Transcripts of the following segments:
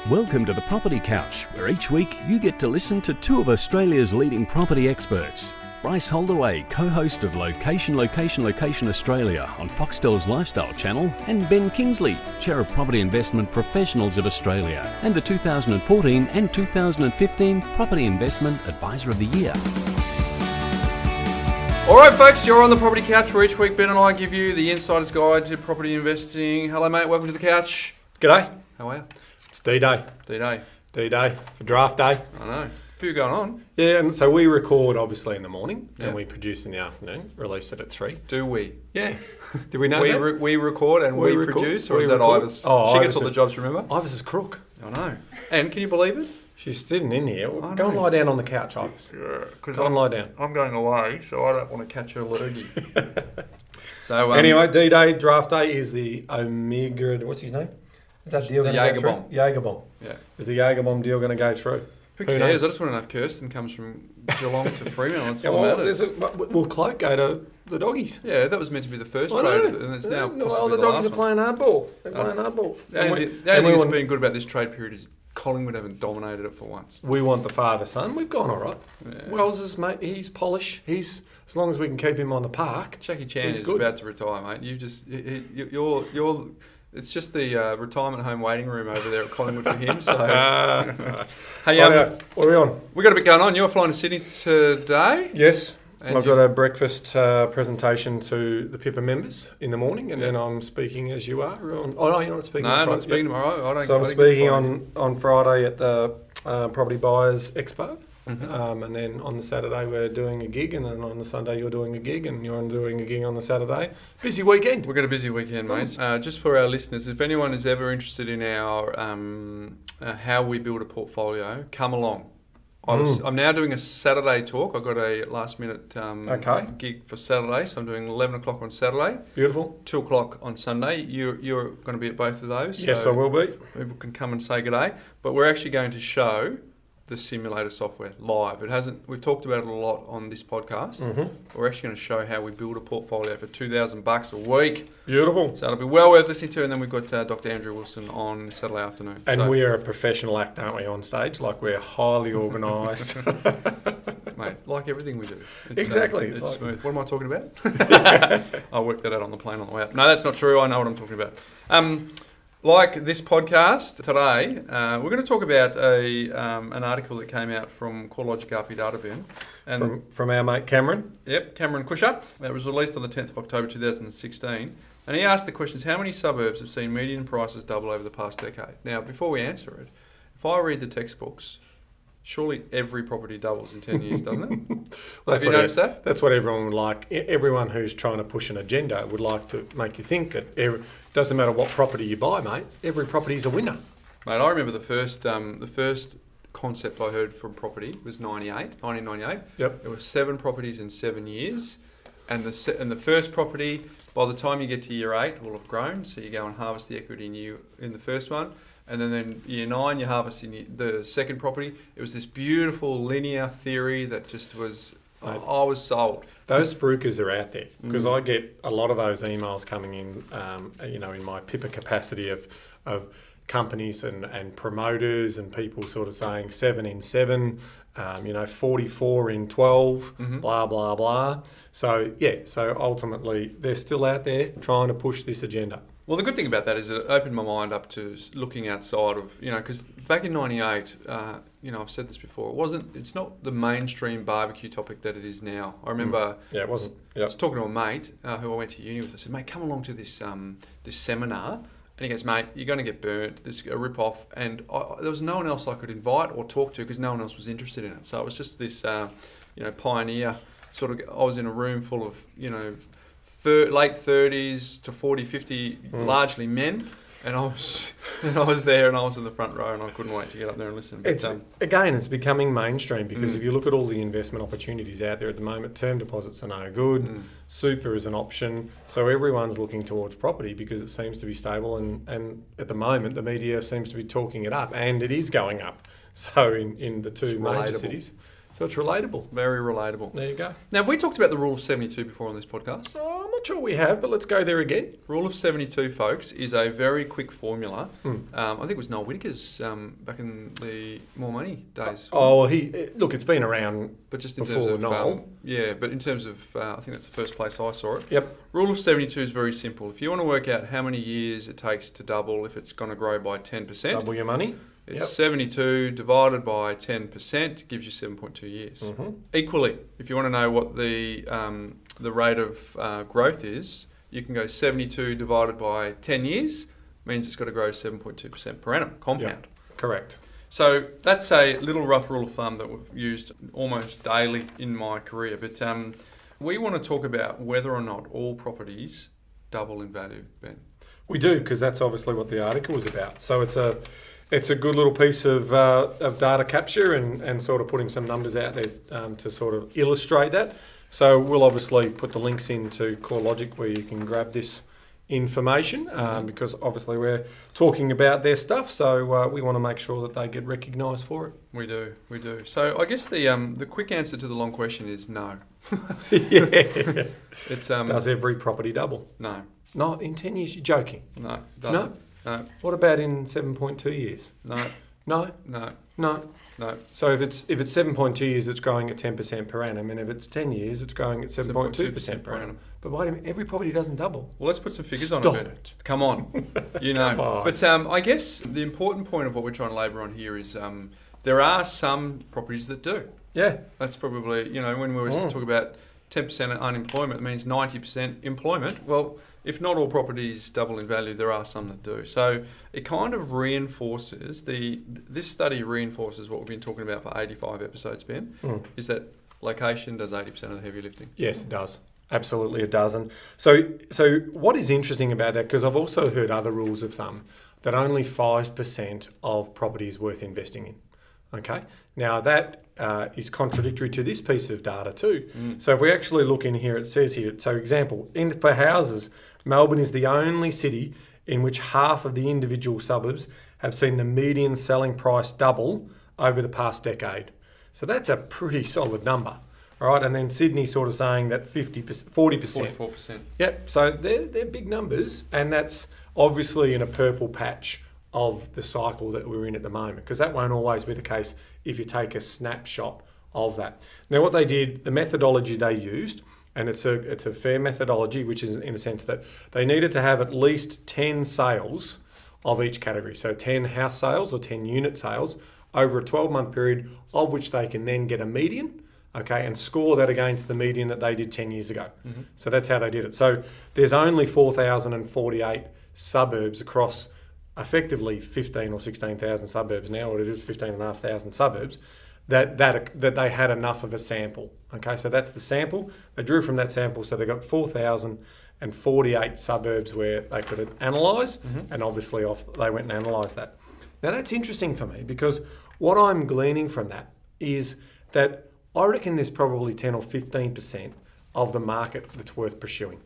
Welcome to the Property Couch, where each week you get to listen to two of Australia's leading property experts. Bryce Holdaway, co-host of Location Australia on Foxtel's Lifestyle Channel, and Ben Kingsley, Chair of Property Investment Professionals of Australia, and the 2014 and 2015 Property Investment Advisor of the Year. All right, folks, you're on the Property Couch, where each week Ben and I give you the insider's guide to property investing. Hello, mate. Welcome to the couch. G'day. How are you? It's D-Day. D-Day. D-Day for draft day. I know. A few going on. Yeah, and so we record obviously in the morning Yeah. and we produce in the afternoon, release it at 3. Do we? Yeah. Did we know We that? we record and we record. produce, or We is that record. Ivis? Oh, She gets Ivis all the is- jobs, remember? Ivis is crook. I know. And can you believe it? She's sitting in here. I Go and know. lie down on the couch, Ivis. Yeah, because Go and lie down. I'm going away, so I don't want to catch her lurgy. So Anyway, D-Day, draft day is the Omega... What's his name? Is that deal The going to Jaeger go bomb. through? Jaeger bomb. Yeah. Is the Jaeger bomb deal going to go through? Who Who cares? knows? I just want to know if Kirsten comes from Geelong to Fremantle. That's Yeah, all well, that matters. will Cloak go to the doggies? Yeah, that was meant to be the first I trade, know. and it's now well, possibly the the doggies last are playing hardball. They're playing hardball. The only thing that's been good about this trade period is Collingwood haven't dominated it for once. We want the father-son. We've gone all right. Yeah. Wells is, mate, he's polish. He's, as long as we can keep him on the park. Jackie Chan he's is good. about to retire, mate. You're. It's just the retirement home waiting room over there at Collingwood for him. So, hey, What are we on? we got a bit going on. You're flying to Sydney today. Yes. And I've got a breakfast presentation to the Pippa members in the morning, and then I'm speaking as you are. On, oh, no, you're not speaking No, on I'm Friday. not speaking tomorrow. I don't. So I'm I didn't speaking get Friday. on Friday at the Property Buyers Expo. Mhm. And then on the Saturday we're doing a gig, and then on the Sunday you're doing a gig, and you're doing a gig on the Saturday. Busy weekend. We've got a busy weekend, mate. Just for our listeners, if anyone is ever interested in our how we build a portfolio, come along. I'm now doing a Saturday talk. I've got a last minute Okay. gig for Saturday, so I'm doing 11 o'clock on Saturday, Beautiful. 2 o'clock on Sunday. You're going to be at both of those. Yes, so I will be. People can come and say good day. But we're actually going to show the simulator software live. We've talked about it a lot on this podcast. We're actually going to show how we build a portfolio for $2,000 a week. Beautiful. So it'll be well worth listening to. And then we've got Dr. Andrew Wilson on Saturday afternoon. And so, we are a professional act, aren't we, on stage? Like, we're highly organised. mate, like everything we do. It's, Exactly. It's Like- smooth. What am I talking about? I'll work that out on the plane on the way up. No, that's not true. I know what I'm talking about. Like this podcast today, we're going to talk about an article that came out from CoreLogic RP Databurn. And from our mate Cameron. Yep, Cameron Cusher. It was released on the 10th of October 2016. And he asked the questions, how many suburbs have seen median prices double over the past decade? Now, before we answer it, if I read the textbooks, surely every property doubles in 10 years, doesn't it? Have you noticed that? That's what everyone would like. Everyone who's trying to push an agenda would like to make you think that doesn't matter what property you buy, mate. Every property is a winner. Mate, I remember the first concept I heard from property was 1998. Yep. There were 7 properties in 7 years, and the first property, by the time you get to year 8, will have grown. So you go and harvest the equity in the first one, and then year 9 you harvest in the second property. It was this beautiful linear theory that just was. I was sold. Those spruikers are out there because I get a lot of those emails coming in, in my Pippa capacity of companies and promoters and people sort of saying 7 in 7, 44 in 12, blah, blah, blah. So, so ultimately they're still out there trying to push this agenda. Well, the good thing about that is it opened my mind up to looking outside of, because back in 98, I've said this before, it's not the mainstream barbecue topic that it is now. I remember it wasn't. I was talking to a mate who I went to uni with. I said, mate, come along to this seminar. And he goes, mate, you're going to get burnt. This is a rip-off. And there was no one else I could invite or talk to because no one else was interested in it. So it was just this, pioneer sort of, I was in a room full of, late 30s to 40, 50, largely men. And I was there and I was in the front row and I couldn't wait to get up there and listen. But, it's becoming mainstream because if you look at all the investment opportunities out there at the moment, term deposits are no good, super is an option. So everyone's looking towards property because it seems to be stable and at the moment the media seems to be talking it up and it is going up. So in the two major cities. So it's relatable. Very relatable. There you go. Now, have we talked about the rule of 72 before on this podcast? Oh, I'm not sure we have, but let's go there again. Rule of 72, folks, is a very quick formula. I think it was Noel Whittaker's back in the More Money days. Oh, it's been around but just in before terms of Noel. but in terms of, I think that's the first place I saw it. Yep. Rule of 72 is very simple. If you want to work out how many years it takes to double, if it's going to grow by 10%, Double your money. it's 72 divided by 10% gives you 7.2 years. Equally, if you want to know what the rate of growth is, you can go 72 divided by 10 years, means it's got to grow 7.2% per annum, compound. Yep. Correct. So that's a little rough rule of thumb that we've used almost daily in my career. But we want to talk about whether or not all properties double in value, Ben. We do, because that's obviously what the article was about. So it's a good little piece of data capture and sort of putting some numbers out there to sort of illustrate that. So we'll obviously put the links into CoreLogic where you can grab this information because obviously we're talking about their stuff. So we want to make sure that they get recognised for it. We do. So I guess the quick answer to the long question is no. Yeah. It's Does every property double? No. Not in 10 years? You're joking? No. Doesn't. No. What about in 7.2 years? No. No? No. No. No. So if it's 7.2 years, it's growing at 10% per annum, and if it's 10 years, it's growing at 7.2% per annum. But wait a minute, every property doesn't double. Well, let's put some figures on Stop it. it. Come on. You know. Come on. But I guess the important point of what we're trying to labour on here is there are some properties that do. Yeah. That's probably, when we were talking about 10% unemployment, it means 90% employment. Well, if not all properties double in value, there are some that do. So it kind of reinforces, this study reinforces what we've been talking about for 85 episodes, Ben, is that location does 80% of the heavy lifting. Yes, it does. Absolutely, it does. And so what is interesting about that, because I've also heard other rules of thumb, that only 5% of property is worth investing in. Okay, now that is contradictory to this piece of data too. So if we actually look in here, it says here, so example, for houses, Melbourne is the only city in which half of the individual suburbs have seen the median selling price double over the past decade. So that's a pretty solid number. All right, and then Sydney sort of saying that 40%. 44%. Yep, so they're big numbers, and that's obviously in a purple patch of the cycle that we're in at the moment, because that won't always be the case if you take a snapshot of that. Now, what they did, the methodology they used, and it's a fair methodology, which is in the sense that they needed to have at least 10 sales of each category. So 10 house sales or 10 unit sales over a 12-month period, of which they can then get a median, okay, and score that against the median that they did 10 years ago. So that's how they did it. So there's only 4,048 suburbs across effectively 15 or 16,000 suburbs now, or it is 15,500 suburbs, that they had enough of a sample. Okay, so that's the sample. They drew from that sample, so they got 4,048 suburbs where they could analyse, and obviously they went and analysed that. Now that's interesting for me, because what I'm gleaning from that is that I reckon there's probably 10 or 15% of the market that's worth pursuing,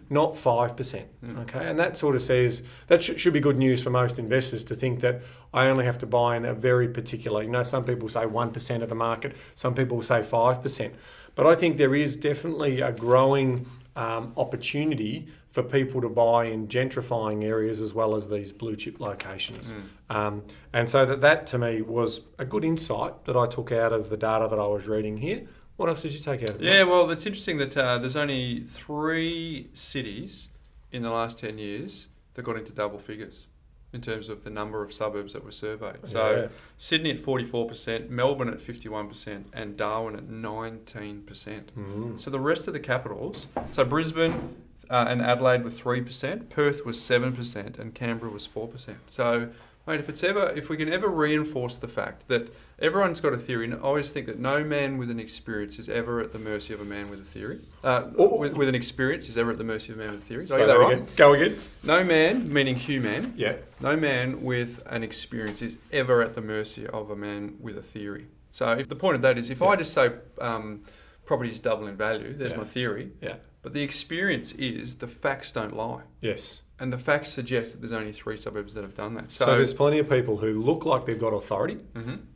not 5%. Okay, and that sort of says that should be good news for most investors to think that I only have to buy in a very particular. Some people say 1% of the market, some people say 5%, but I think there is definitely a growing opportunity for people to buy in gentrifying areas as well as these blue chip locations. And so that to me was a good insight that I took out of the data that I was reading here. What else did you take out of it? Yeah, well, it's interesting that there's only 3 cities in the last 10 years that got into double figures in terms of the number of suburbs that were surveyed. So Sydney at 44%, Melbourne at 51%, and Darwin at 19%. So the rest of the capitals, so Brisbane and Adelaide were 3%, Perth was 7%, and Canberra was 4%. So, mate, if we can ever reinforce the fact that everyone's got a theory, and I always think that no man with an experience is ever at the mercy of a man with a theory. With an experience is ever at the mercy of a man with a theory. Did I get that right? Go again. No man, meaning human. Yeah. No man with an experience is ever at the mercy of a man with a theory. So the point of that is, if I just say properties double in value, there's my theory. Yeah. But the experience is the facts don't lie. Yes. And the facts suggest that there's only 3 suburbs that have done that. So there's plenty of people who look like they've got authority,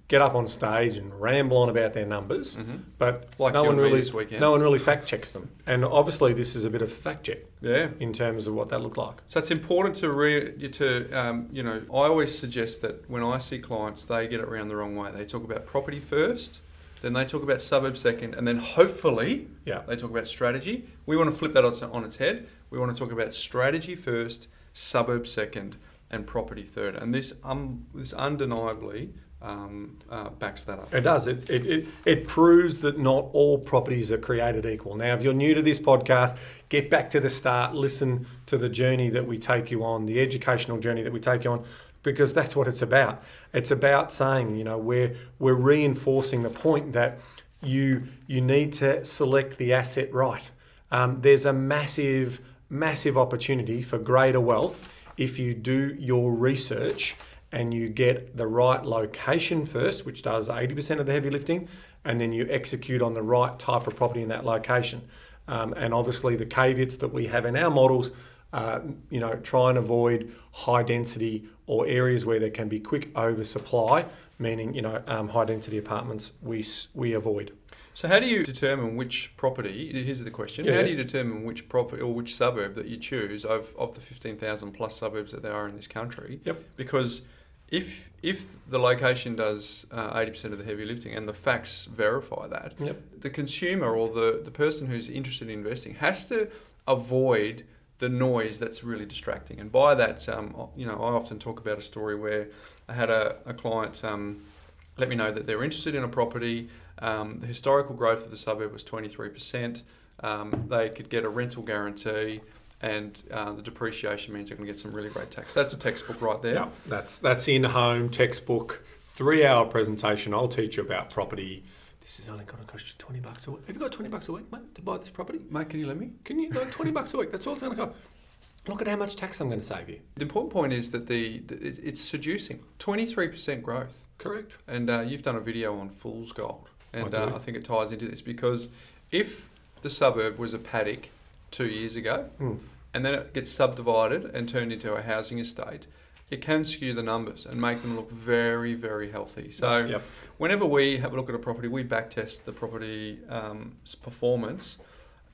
get up on stage and ramble on about their numbers, but Like no you one and me really this weekend. no one really fact checks them. And obviously, this is a bit of a fact check Yeah. in terms of what that looked like. So it's important I always suggest that when I see clients, they get it around the wrong way. They talk about property first, then they talk about suburb second, and then hopefully they talk about strategy. We want to flip that on its head. We want to talk about strategy first, suburb second, and property third. And this undeniably backs that up. It does. It proves that not all properties are created equal. Now, if you're new to this podcast, get back to the start, listen to the journey that we take you on, the educational journey that we take you on, because that's what it's about. It's about saying, we're reinforcing the point that you need to select the asset right. There's a massive opportunity for greater wealth if you do your research and you get the right location first, which does 80% of the heavy lifting, and then you execute on the right type of property in that location. And obviously the caveats that we have in our models, try and avoid high density or areas where there can be quick oversupply, meaning, high density apartments we avoid. So how do you determine which property, here's the question, how do you determine which property or which suburb that you choose of the 15,000 plus suburbs that there are in this country? Yep. Because if the location does 80% of the heavy lifting and the facts verify that, the consumer or the person who's interested in investing has to avoid the noise that's really distracting. And by that, I often talk about a story where I had a client let me know that they're interested in a property. The historical growth of the suburb was 23%. They could get a rental guarantee, and the depreciation means they're going to get some really great tax. That's a textbook right there. Yeah, that's in-home textbook, 3-hour presentation. I'll teach you about property. This is only going to cost you $20 a week. Have you got $20 a week, mate, to buy this property? Mate, can you let me? Can you? No, $20 a week. That's all it's going to cost. Look at how much tax I'm going to save you. The important point is that it's seducing. 23% growth. Correct. And you've done a video on fool's gold. And I think it ties into this because if the suburb was a paddock 2 years ago and then it gets subdivided and turned into a housing estate, it can skew the numbers and make them look very, very healthy. So whenever we have a look at a property, we backtest the property performance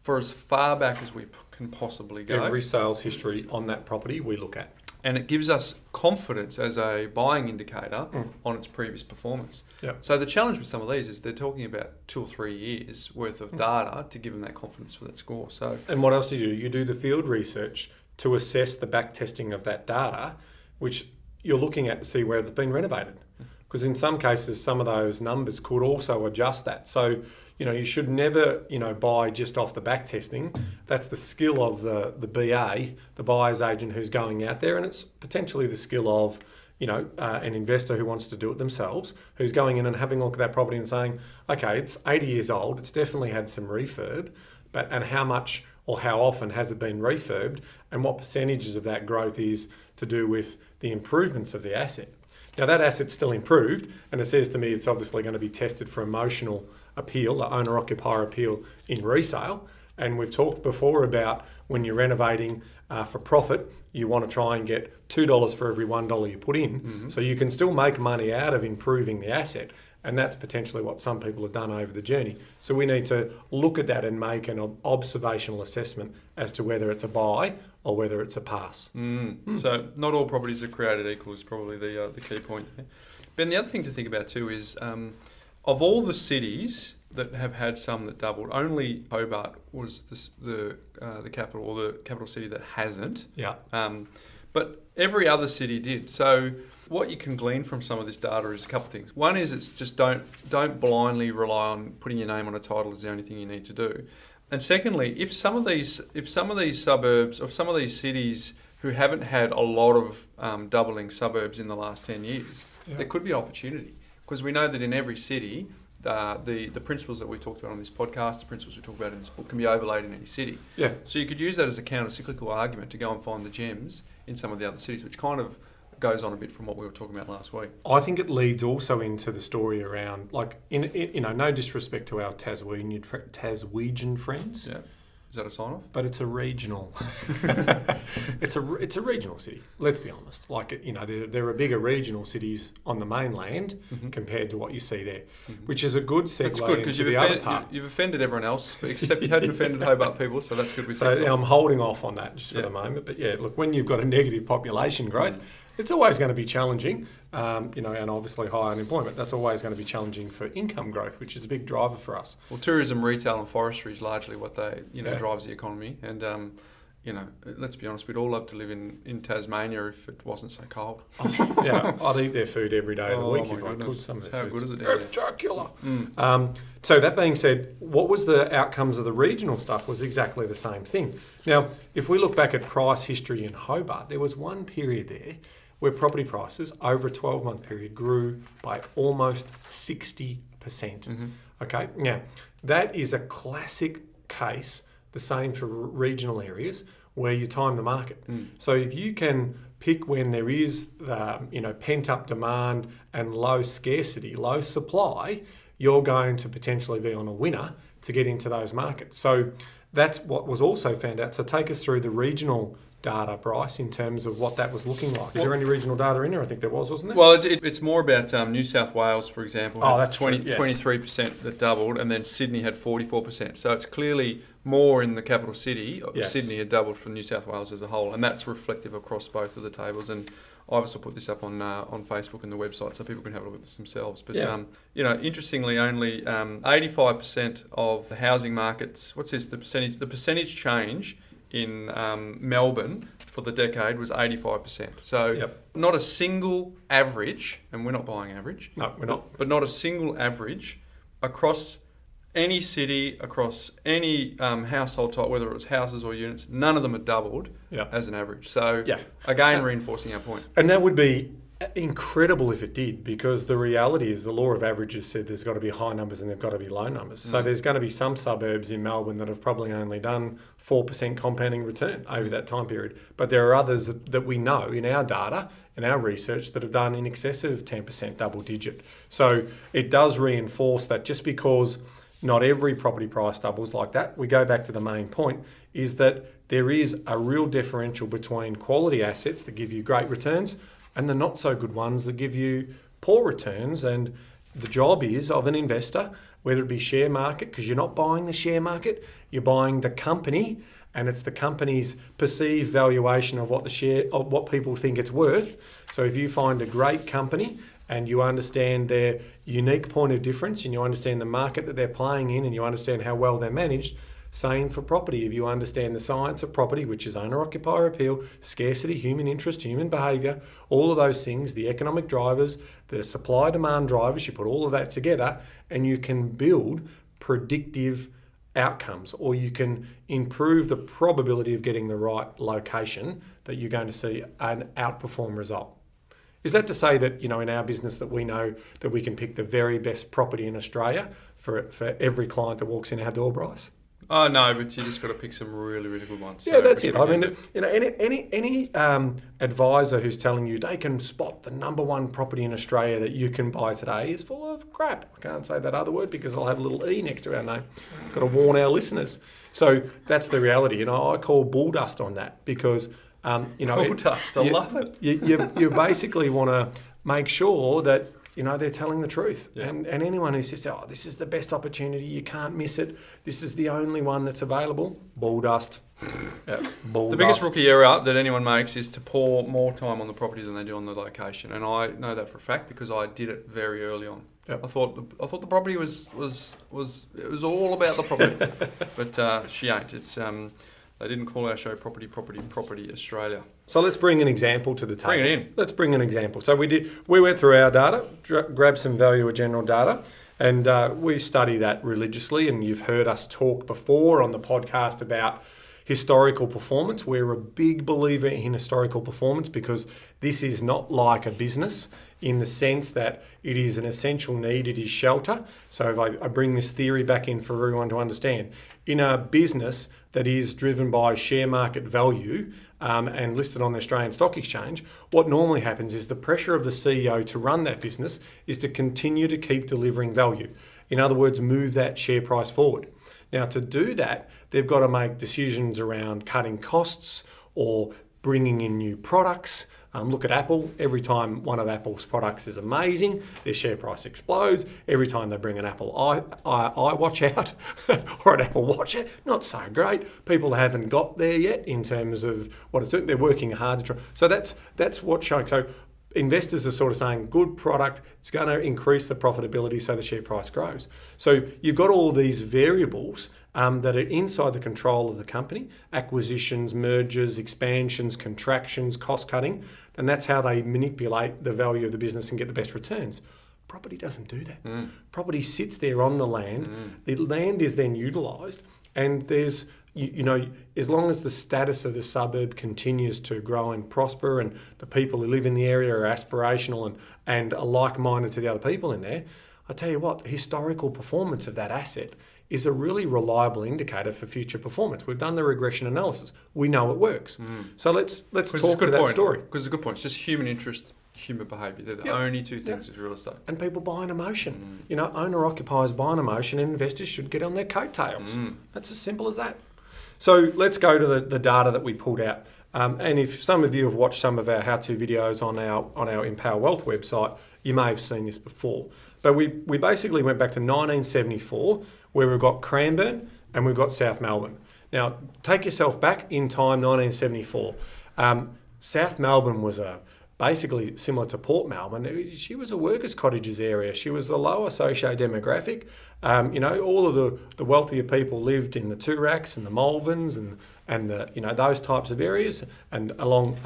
for as far back as we can possibly go. Every sales history on that property we look at. And it gives us confidence as a buying indicator on its previous performance. Yep. So the challenge with some of these is they're talking about 2 or 3 years worth of data to give them that confidence for that score. So, and what else do you do? You do the field research to assess the back testing of that data, which you're looking at to see where it's been renovated. Because in some cases, some of those numbers could also adjust that. So, you should never, buy just off the back testing. That's the skill of the BA, the buyer's agent who's going out there, and it's potentially the skill of, an investor who wants to do it themselves, who's going in and having a look at that property and saying, okay, it's 80 years old, it's definitely had some refurb, and how much or how often has it been refurbed, and what percentages of that growth is to do with the improvements of the asset. Now that asset's still improved, and it says to me it's obviously going to be tested for emotional appeal, the owner-occupier appeal in resale. And we've talked before about when you're renovating for profit, you want to try and get $2 for every $1 you put in. So you can still make money out of improving the asset. And that's potentially what some people have done over the journey. So we need to look at that and make an observational assessment as to whether it's a buy or whether it's a pass. So not all properties are created equal is probably the key point there. Ben, the other thing to think about too is of all the cities that have had some that doubled, only Hobart was the capital or the capital city that hasn't. Yeah. But every other city did. So what you can glean from some of this data is a couple of things. One is it's just don't blindly rely on putting your name on a title is the only thing you need to do. And secondly, if some of these suburbs or some of these cities who haven't had a lot of doubling suburbs in the last 10 years, there could be an opportunity. Because we know that in every city, the principles that we talked about on this podcast, the principles we talk about in this book can be overlaid in any city. Yeah. So you could use that as a counter-cyclical argument to go and find the gems in some of the other cities, which kind of goes on a bit from what we were talking about last week. I think it leads also into the story around, like, no disrespect to our Taswegian friends. Yeah. Is that a sign off? But it's a regional. it's a regional city. Let's be honest. Like, you know, there are bigger regional cities on the mainland compared to what you see there, which is a good segue. That's good because you've offended everyone else, except you hadn't offended Hobart people. So that's good. So I'm holding off on that just for the moment. But yeah, look, when you've got a negative population growth, it's always going to be challenging. You know, and obviously high unemployment. That's always going to be challenging for income growth, which is a big driver for us. Well, tourism, retail, and forestry is largely what drives the economy. And you know, let's be honest, we'd all love to live in Tasmania if it wasn't so cold. Yeah, I'd eat their food every day of the week if I could. How good is it down there? Spectacular. So that being said, what was the outcomes of the regional stuff was exactly the same thing. Now, if we look back at price history in Hobart, there was one period there where property prices over a 12-month period grew by almost 60%. Okay, now that is a classic case, the same for regional areas where you time the market. So if you can pick when there is pent-up demand and low scarcity, low supply, you're going to potentially be on a winner to get into those markets. So that's what was also found out. So take us through the regional data, Bryce, in terms of what that was looking like. Is there any regional data in there? I think there was, wasn't there? Well, it's more about New South Wales, for example. That's 23% that doubled, and then Sydney had 44%. So it's clearly more in the capital city. Yes. Sydney had doubled from New South Wales as a whole, and that's reflective across both of the tables. And I've also put this up on Facebook and the website so people can have a look at this themselves. But, interestingly, only 85% of the housing markets, what's this, the percentage change in Melbourne for the decade was 85%. So not a single average, and we're not buying average. No, we're not. But not a single average across any city, across any household type, whether it was houses or units, none of them had doubled as an average. So again, reinforcing our point. And that would be incredible if it did, because the reality is the law of averages said there's got to be high numbers and there've got to be low numbers. So there's going to be some suburbs in Melbourne that have probably only done 4% compounding return over that time period. But there are others that we know in our data, in our research, that have done in excess of 10% double digit. So it does reinforce that just because not every property price doubles like that, we go back to the main point, is that there is a real differential between quality assets that give you great returns and the not so good ones that give you poor returns. And the job is of an investor, whether it be share market, because you're not buying the share market, you're buying the company, and it's the company's perceived valuation of what people think it's worth. So if you find a great company and you understand their unique point of difference and you understand the market that they're playing in and you understand how well they're managed, same for property. If you understand the science of property, which is owner-occupier appeal, scarcity, human interest, human behaviour, all of those things, the economic drivers, the supply-demand drivers, you put all of that together and you can build predictive outcomes, or you can improve the probability of getting the right location that you're going to see an outperform result. Is that to say that, in our business that we know that we can pick the very best property in Australia for every client that walks in our door, Bryce? Oh no, but you just got to pick some really, really good ones. Yeah, that's it. I mean, any advisor who's telling you they can spot the number one property in Australia that you can buy today is full of crap. I can't say that other word because I'll have a little E next to our name. Got to warn our listeners. So that's the reality. I call bull dust on that because bull dust. I love it. You basically want to make sure that they're telling the truth. Yeah. And anyone who says, this is the best opportunity, you can't miss it, this is the only one that's available, bull dust. The biggest rookie error that anyone makes is to pour more time on the property than they do on the location. And I know that for a fact because I did it very early on. Yep. I thought the property was all about the property. But she ain't. It's they didn't call our show Property Australia. So let's bring an example to the table. Bring it in. Let's bring an example. So we went through our data, grabbed some value of general data, and we study that religiously. And you've heard us talk before on the podcast about historical performance. We're a big believer in historical performance because this is not like a business in the sense that it is an essential need, it is shelter. So if I bring this theory back in for everyone to understand, in a business that is driven by share market value and listed on the Australian Stock Exchange, what normally happens is the pressure of the CEO to run that business is to continue to keep delivering value. In other words, move that share price forward. Now, to do that, they've got to make decisions around cutting costs or bringing in new products. Look at Apple. Every time one of Apple's products is amazing, their share price explodes. Every time they bring an Apple iWatch out or an Apple Watch out, not so great. People haven't got there yet in terms of what it's doing. They're working hard to try. So that's what's showing. So investors are sort of saying, good product, it's going to increase the profitability so the share price grows. So you've got all these variables that are inside the control of the company: acquisitions, mergers, expansions, contractions, cost cutting, and that's how they manipulate the value of the business and get the best returns. Property doesn't do that. Property sits there on the land. The land is then utilised, and there's, as long as the status of the suburb continues to grow and prosper, and the people who live in the area are aspirational and are like-minded to the other people in there, I tell you what, historical performance of that asset is a really reliable indicator for future performance. We've done the regression analysis. We know it works. So let's talk to that story. Because it's a good point. It's just human interest, human behaviour. They're the only two things with real estate. And people buy an emotion. Owner-occupiers buy an emotion, and investors should get on their coattails. That's as simple as that. So let's go to the data that we pulled out. And if some of you have watched some of our how-to videos on our Empower Wealth website, you may have seen this before. But we basically went back to 1974, where we've got Cranbourne and we've got South Melbourne. Now, take yourself back in time, 1974. South Melbourne was basically similar to Port Melbourne. She was a workers' cottages area. She was the lower socio-demographic. All of the wealthier people lived in the Turaks and the Malverns and the those types of areas, and along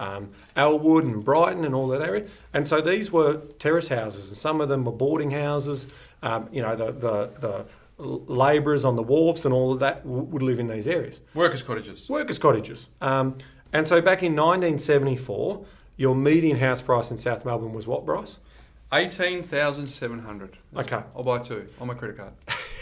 Elwood and Brighton and all that area. And so these were terrace houses, and some of them were boarding houses. The labourers on the wharves and all of that would live in these areas. Workers' cottages. And so back in 1974, your median house price in South Melbourne was what, Bryce? 18,700. Okay. I'll buy 2 on my credit card.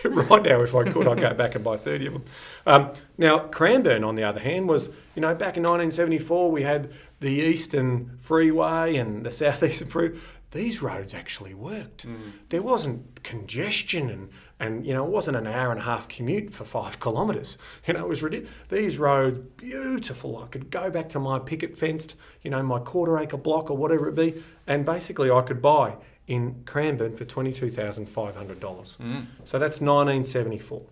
Right now, if I could, I'd go back and buy 30 of them. Now, Cranbourne, on the other hand, was, back in 1974, we had the Eastern Freeway and the Southeastern Freeway. These roads actually worked. There wasn't congestion and it wasn't an hour and a half commute for 5 kilometres. It was ridiculous. These roads, beautiful. I could go back to my picket fenced, my quarter-acre block or whatever it be, and basically I could buy in Cranbourne for $22,500. So that's 1974.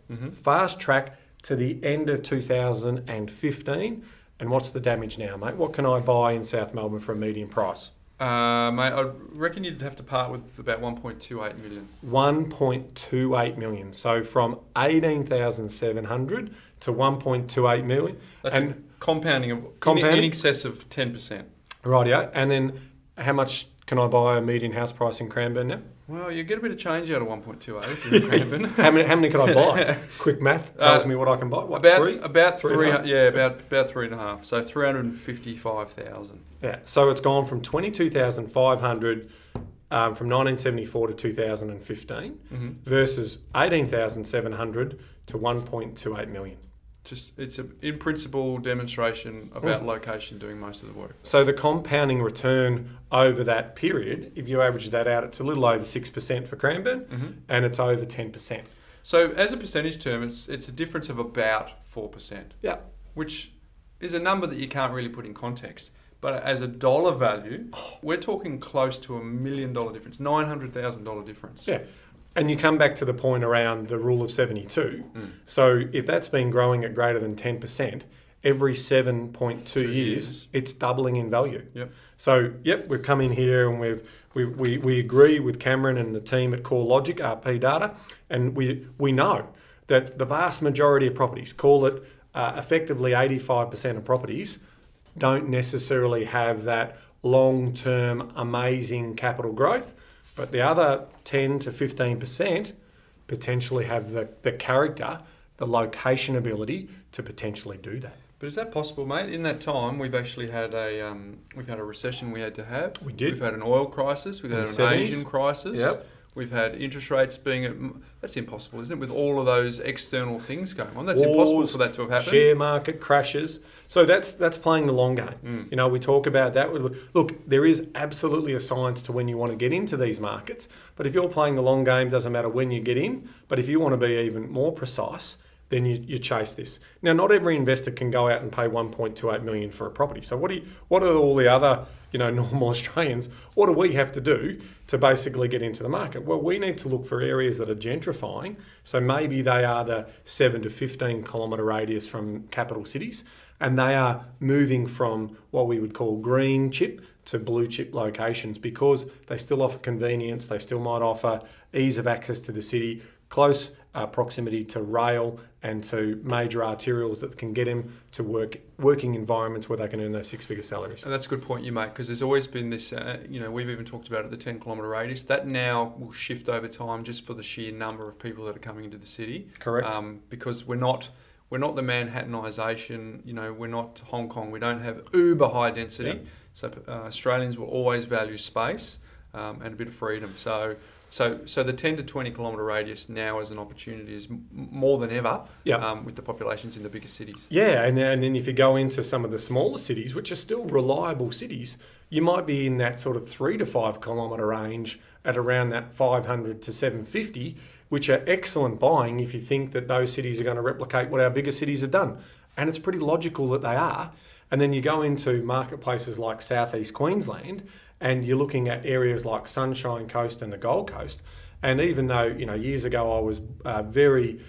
Fast track to the end of 2015. And what's the damage now, mate? What can I buy in South Melbourne for a median price? Mate, I reckon you'd have to part with about 1.28 million. 1.28 million. So from 18,700 to 1.28 million. That's and compounding in excess of 10%. Rightio. And then how much can I buy a median house price in Cranbourne now? Well, you get a bit of change out of 1.28 if you're in Cranbourne. How many can I buy? Quick math tells me what I can buy. What, about 3.5. So 355,000. Yeah. So it's gone from 22,500 from 1974 to 2015 versus 18,700 to 1.28 million. It's a in principle demonstration about location doing most of the work. So the compounding return over that period, if you average that out, it's a little over 6% for Cranbourne, and it's over 10%. So as a percentage term, it's a difference of about 4%. Yeah, which is a number that you can't really put in context. But as a dollar value, we're talking close to $1 million difference, $900,000 difference. Yeah. And you come back to the point around the rule of 72. So if that's been growing at greater than 10%, every 7.2 years, it's doubling in value. Yep. So, we've come in here and we agree with Cameron and the team at CoreLogic, RP Data, and we know that the vast majority of properties, call it effectively 85% of properties, don't necessarily have that long-term amazing capital growth. But the other 10 to 15% potentially have the character, the location ability to potentially do that. But is that possible, mate? In that time, we've actually had a recession we had to have. We did. We've had an oil crisis. We've had an Asian crisis. Yep. We've had interest rates being that's impossible, isn't it? With all of those external things going on, that's impossible for that to have happened. Share market crashes. So that's playing the long game. We talk about that. Look, there is absolutely a science to when you want to get into these markets. But if you're playing the long game, doesn't matter when you get in. But if you want to be even more precise, then you chase this. Now, not every investor can go out and pay 1.28 million for a property. So what are all the other, normal Australians, what do we have to do to basically get into the market? Well, we need to look for areas that are gentrifying. So maybe they are the 7 to 15 kilometre radius from capital cities, and they are moving from what we would call green chip to blue chip locations, because they still offer convenience, they still might offer ease of access to the city, close proximity to rail and to major arterials that can get them to working environments where they can earn those six-figure salaries. And that's a good point you make, because there's always been this, we've even talked about it, the 10 kilometre radius. That now will shift over time just for the sheer number of people that are coming into the city. Correct. Because we're not the Manhattanisation, we're not Hong Kong. We don't have uber high density. Yep. So Australians will always value space and a bit of freedom. So the 10 to 20 kilometre radius now as an opportunity is more than ever with the populations in the bigger cities. Yeah, and then if you go into some of the smaller cities, which are still reliable cities, you might be in that sort of 3 to 5 kilometre range at around that 500 to 750, which are excellent buying if you think that those cities are going to replicate what our bigger cities have done. And it's pretty logical that they are. And then you go into marketplaces like Southeast Queensland, and you're looking at areas like Sunshine Coast and the Gold Coast. And even though, years ago I was very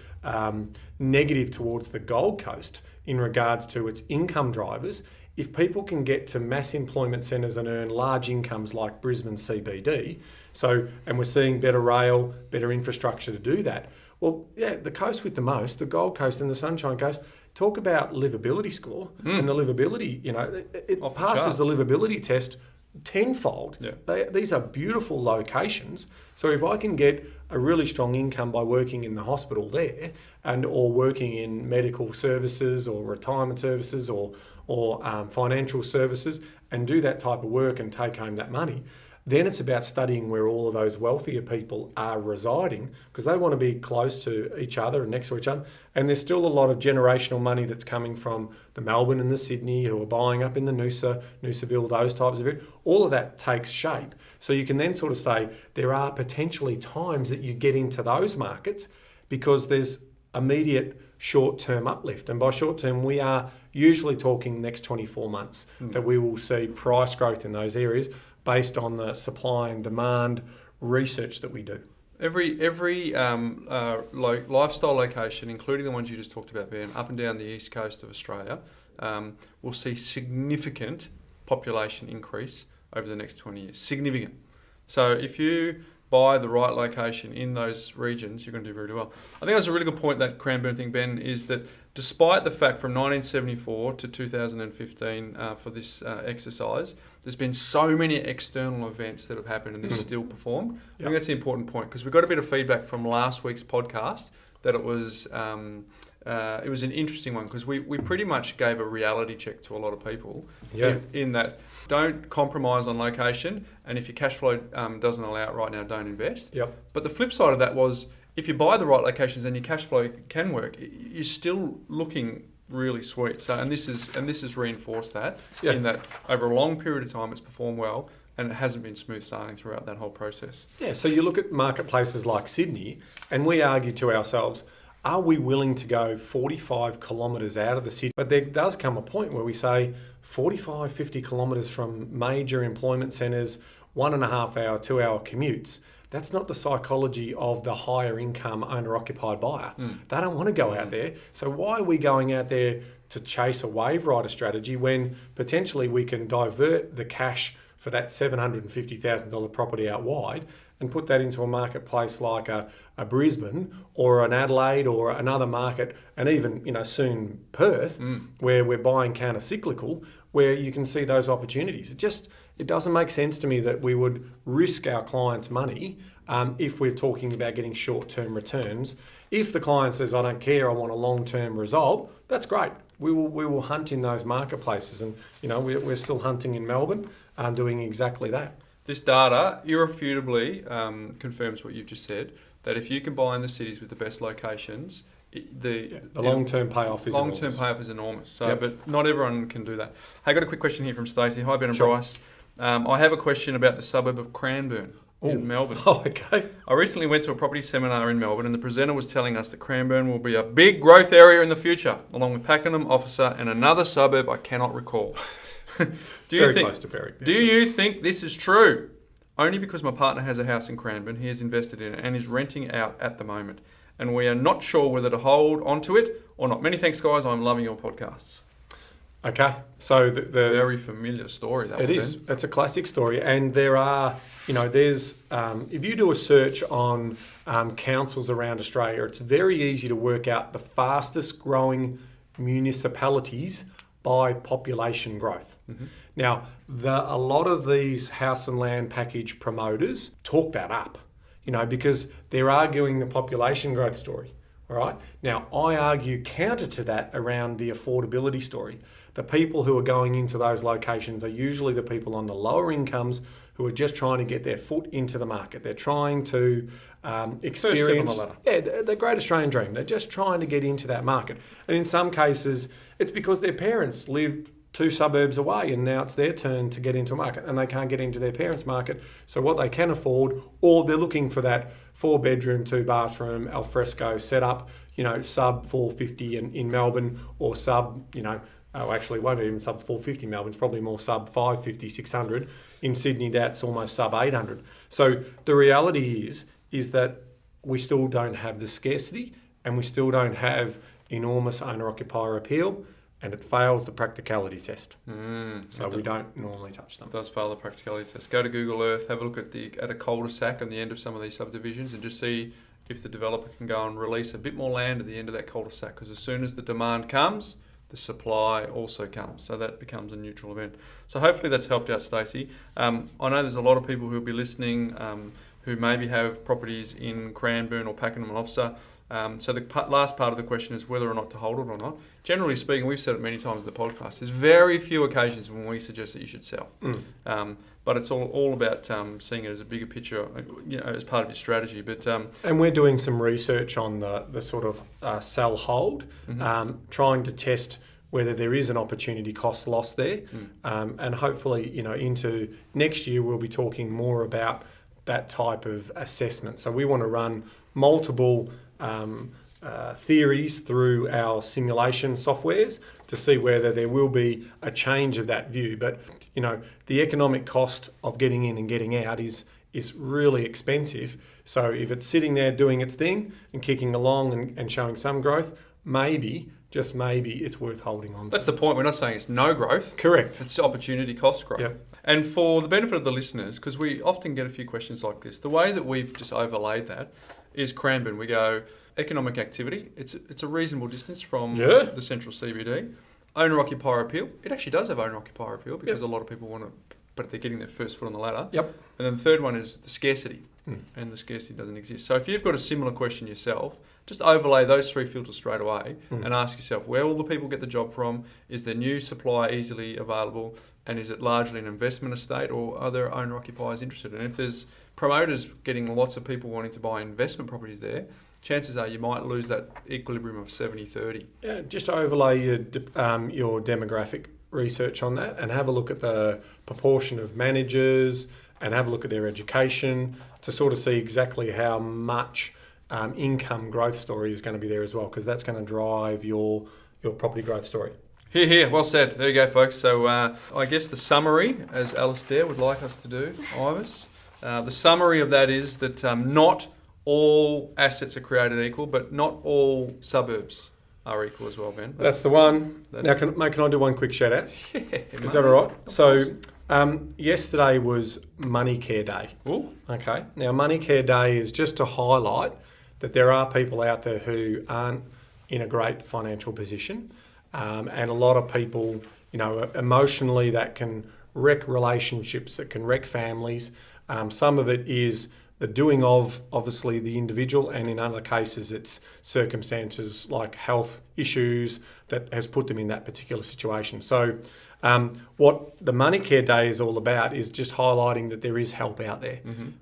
negative towards the Gold Coast in regards to its income drivers, if people can get to mass employment centres and earn large incomes like Brisbane CBD, and we're seeing better rail, better infrastructure to do that. Well, yeah, the coast with the most, the Gold Coast and the Sunshine Coast, talk about livability score, and the livability, it passes the livability test tenfold. Yeah. These are beautiful locations. So if I can get a really strong income by working in the hospital there, or working in medical services or retirement services or financial services, and do that type of work and take home that money, then it's about studying where all of those wealthier people are residing, because they want to be close to each other and next to each other. And there's still a lot of generational money that's coming from the Melbourne and the Sydney who are buying up in the Noosaville, those types of areas. All of that takes shape. So you can then sort of say there are potentially times that you get into those markets because there's immediate short-term uplift. And by short-term, we are usually talking next 24 months that we will see price growth in those areas, based on the supply and demand research that we do. Every lifestyle location, including the ones you just talked about, Ben, up and down the east coast of Australia, will see significant population increase over the next 20 years. Significant. So if you buy the right location in those regions, you're going to do very well. I think that's a really good point, that Cranbourne thing, Ben, is that despite the fact from 1974 to 2015 for this exercise, there's been so many external events that have happened and they're still performed. I think that's the important point, because we got a bit of feedback from last week's podcast that it was an interesting one, because we pretty much gave a reality check to a lot of people in that don't compromise on location, and if your cash flow doesn't allow it right now, don't invest. Yep. But the flip side of that was, if you buy the right locations and your cash flow can work, you're still looking really sweet. So and this has reinforced that in that over a long period of time it's performed well, and it hasn't been smooth sailing throughout that whole process. Yeah. So you look at marketplaces like Sydney, and we argue to ourselves, are we willing to go 45 kilometres out of the city? But there does come a point where we say 45, 50 kilometres from major employment centres, 1.5 hour, 2 hour commutes. That's not the psychology of the higher income owner-occupied buyer. They don't want to go out there. So why are we going out there to chase a wave rider strategy when potentially we can divert the cash for that $750,000 property out wide and put that into a marketplace like a Brisbane or an Adelaide or another market, and even soon Perth, where we're buying counter-cyclical, where you can see those opportunities. It doesn't make sense to me that we would risk our clients' money if we're talking about getting short-term returns. If the client says, I don't care, I want a long-term result, that's great. We will hunt in those marketplaces, and we're still hunting in Melbourne, doing exactly that. This data irrefutably confirms what you've just said, that if you combine the cities with the best locations, the long-term payoff is enormous. Long-term payoff is enormous. So, but not everyone can do that. Hey, I got a quick question here from Stacey. Hi, Ben and Bryce. I have a question about the suburb of Cranbourne. in Melbourne. Oh, okay. I recently went to a property seminar in Melbourne, and the presenter was telling us that Cranbourne will be a big growth area in the future, along with Pakenham, Officer, and another suburb I cannot recall. Do you think this is true? Only because my partner has a house in Cranbourne, he has invested in it and is renting out at the moment. And we are not sure whether to hold onto it or not. Many thanks, guys. I'm loving your podcasts. Okay, so the very familiar story. That it is. It's a classic story, and there are, there's if you do a search on councils around Australia, it's very easy to work out the fastest growing municipalities by population growth. Mm-hmm. Now, a lot of these house and land package promoters talk that up, because they're arguing the population growth story. All right. Now, I argue counter to that around the affordability story. The people who are going into those locations are usually the people on the lower incomes who are just trying to get their foot into the market. They're trying to experience the great Australian dream. They're just trying to get into that market. And in some cases, it's because their parents lived 2 suburbs away and now it's their turn to get into a market and they can't get into their parents' market. So what they can afford, or they're looking for that 4-bedroom, 2-bathroom, alfresco setup, sub 450 in Melbourne, or sub, actually, it won't be even sub 450 Melbourne. It's probably more sub 550, 600. In Sydney, that's almost sub 800. So the reality is that we still don't have the scarcity and we still don't have enormous owner-occupier appeal, and it fails the practicality test. So we don't normally touch them. It does fail the practicality test. Go to Google Earth, have a look at a cul-de-sac on the end of some of these subdivisions and just see if the developer can go and release a bit more land at the end of that cul-de-sac, because as soon as the demand comes, the supply also comes. So that becomes a neutral event. So hopefully that's helped out, Stacey. I know there's a lot of people who will be listening who maybe have properties in Cranbourne or Pakenham and Officer. So the last part of the question is whether or not to hold it or not. Generally speaking, we've said it many times in the podcast, there's very few occasions when we suggest that you should sell. But it's all about seeing it as a bigger picture, as part of your strategy. But and we're doing some research on the sort of sell hold, trying to test whether there is an opportunity cost loss there, and hopefully into next year we'll be talking more about that type of assessment. So we want to run multiple theories through our simulation softwares to see whether there will be a change of that view. But the economic cost of getting in and getting out is really expensive. So if it's sitting there doing its thing and kicking along and showing some growth, maybe, just maybe, it's worth holding on to. That's the point. We're not saying it's no growth. Correct. It's opportunity cost growth. Yep. And for the benefit of the listeners, because we often get a few questions like this, the way that we've just overlaid that is Cranbourne. We go economic activity. It's a reasonable distance from the central CBD. Owner-occupier appeal. It actually does have owner-occupier appeal because a lot of people want to, but they're getting their first foot on the ladder. Yep. And then the third one is the scarcity. And the scarcity doesn't exist. So if you've got a similar question yourself, just overlay those 3 filters straight away and ask yourself, where will the people get the job from? Is there new supply easily available? And is it largely an investment estate, or are there owner-occupiers interested? And if there's promoters getting lots of people wanting to buy investment properties there, chances are you might lose that equilibrium of 70-30. Yeah, just overlay your demographic research on that and have a look at the proportion of managers and have a look at their education to sort of see exactly how much income growth story is going to be there as well, because that's going to drive your property growth story. Here. Well said. There you go, folks. So I guess the summary, as Alistair would like us to do, Ivers, the summary of that is that not all assets are created equal, but not all suburbs are equal as well, Ben. That's the one. Now, can I do one quick shout out? Yeah, is that all right? So yesterday was Money Care Day. Ooh. Okay. Now, Money Care Day is just to highlight that there are people out there who aren't in a great financial position. And a lot of people, emotionally that can wreck relationships, that can wreck families. Some of it is the doing of, obviously, the individual, and in other cases it's circumstances like health issues that has put them in that particular situation. So what the Money Care Day is all about is just highlighting that there is help out there.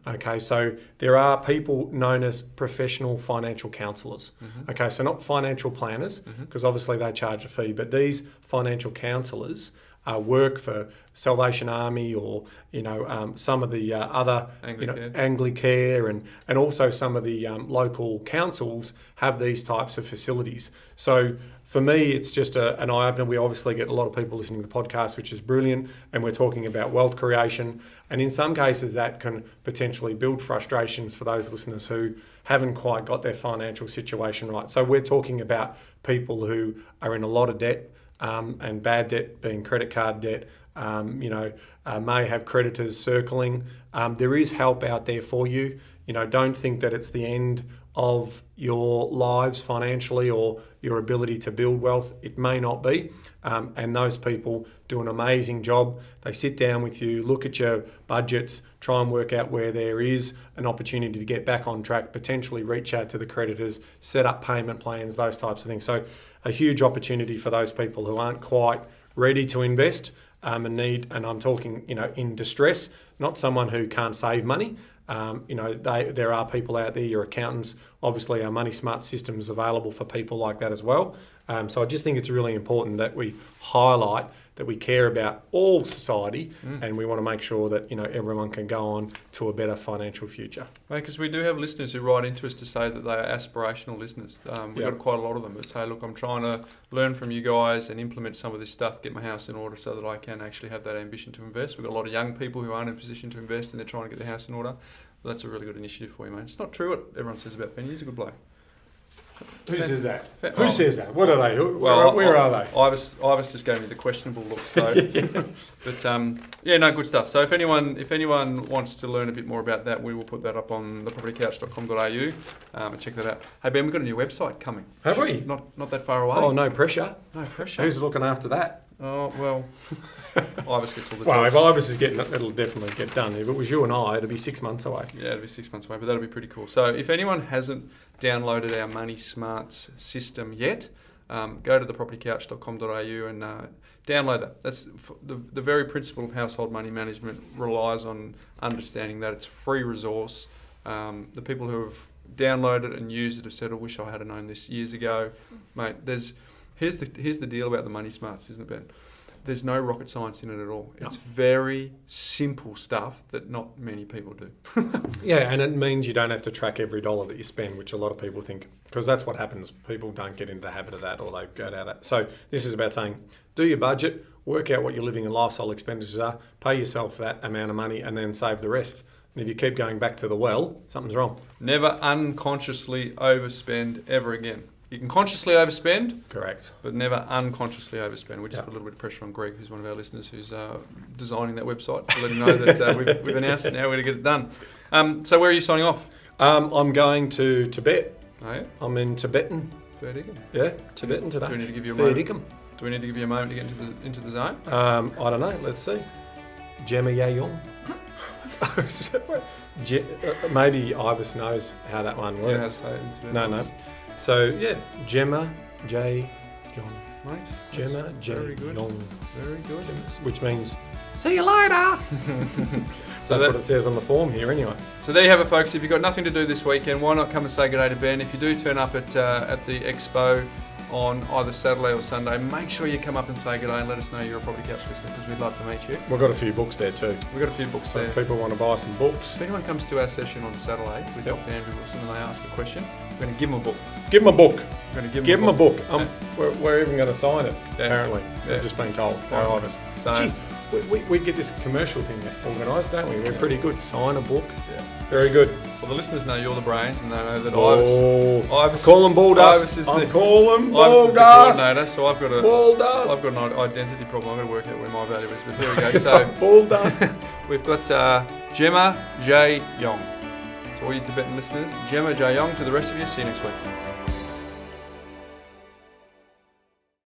Okay, so there are people known as professional financial counsellors. Okay, so not financial planners, because obviously they charge a fee, but these financial counsellors work for Salvation Army or some of the other Anglicare and also some of the local councils have these types of facilities. So for me, it's just an eye-opener. We obviously get a lot of people listening to the podcast, which is brilliant, and we're talking about wealth creation. And in some cases, that can potentially build frustrations for those listeners who haven't quite got their financial situation right. So we're talking about people who are in a lot of debt, and bad debt being credit card debt, may have creditors circling. There is help out there for you. Don't think that it's the end of your lives financially or your ability to build wealth. It may not be. And those people do an amazing job. They sit down with you, look at your budgets, try and work out where there is an opportunity to get back on track, potentially reach out to the creditors, set up payment plans, those types of things. So a huge opportunity for those people who aren't quite ready to invest and I'm talking, in distress, not someone who can't save money. There are people out there, your accountants, obviously our Money Smart system is available for people like that as well. So I just think it's really important that we highlight that we care about all society and we want to make sure that everyone can go on to a better financial future. Because we do have listeners who write into us to say that they are aspirational listeners. We've got quite a lot of them that say, look, I'm trying to learn from you guys and implement some of this stuff, get my house in order so that I can actually have that ambition to invest. We've got a lot of young people who aren't in a position to invest and they're trying to get their house in order. Well, that's a really good initiative for you, mate. It's not true what everyone says about Ben. He's a good bloke. Who says that? Who says that? What are they? Where are they? Ivis just gave me the questionable look. So, But good stuff. So if anyone wants to learn a bit more about that, we will put that up on thepropertycouch.com.au and check that out. Hey Ben, we've got a new website coming. Have we? Not that far away. Oh, no pressure. No pressure. Who's looking after that? Oh well, Ivis gets all the. Well, jobs. if Ivis is getting it, it'll definitely get done. If it was you and I, it'd be 6 months away. Yeah, it'll be 6 months away, but that'll be pretty cool. So if anyone hasn't downloaded our Money Smarts system yet, go to thepropertycouch.com.au and download that. That's the very principle of household money management relies on understanding that it's a free resource. The people who have downloaded it and used it have said, I wish I had known this years ago. Mate, here's the deal about the Money Smarts, isn't it, Ben? There's no rocket science in it at all. It's very simple stuff that not many people do. Yeah, and it means you don't have to track every dollar that you spend, which a lot of people think, because that's what happens. People don't get into the habit of that or they go down that. So this is about saying, do your budget, work out what your living and lifestyle expenditures are, pay yourself that amount of money and then save the rest. And if you keep going back to the well, something's wrong. Never unconsciously overspend ever again. You can consciously overspend, correct, but never unconsciously overspend. We just put a little bit of pressure on Greg, who's one of our listeners, who's designing that website, to let him know that we've announced it now. We're going to get it done. So where are you signing off? I'm going to Tibet. Oh, yeah? I'm in Tibetan. Fair dinkum. Yeah, Tibetan today. Do we need to give you a fair moment? dinkum. Do we need to give you a moment to get into the zone? I don't know. Let's see. Gemma Yayong. Maybe Ivis knows how that one works. Do you know how to say it in Tibetan? No. So yeah, Gemma J. Yong. Mate, Gemma J. Very good. Yong. Very good. Which means see you later. So that's what it says on the form here anyway. So there you have it, folks. If you've got nothing to do this weekend, why not come and say good day to Ben? If you do turn up at the expo on either Saturday or Sunday, make sure you come up and say good day and let us know you're a Property Couch listener, because we'd love to meet you. We've got a few books there too. We've got a few books so there. If people want to buy some books. If anyone comes to our session on Saturday with Dr. Andrew Wilson and they ask a question, we're going to give them a book. Give them a book. We're going to give them a book. Yeah. We're even going to sign it, apparently. We've just been told. So, geez, we get this commercial thing organised, don't we? We're pretty good. Sign a book. Yeah. Very good. Well, the listeners know you're the brains and they know that Ivis. Call them ball dust. Ivis call them ball Ivis is the dust. coordinator, so I've got an identity problem. I've got to work out where my value is. But here we go. So ball dust. We've got Gemma J. Yong. So all you Tibetan listeners, Gemma J. Yong. To the rest of you, see you next week.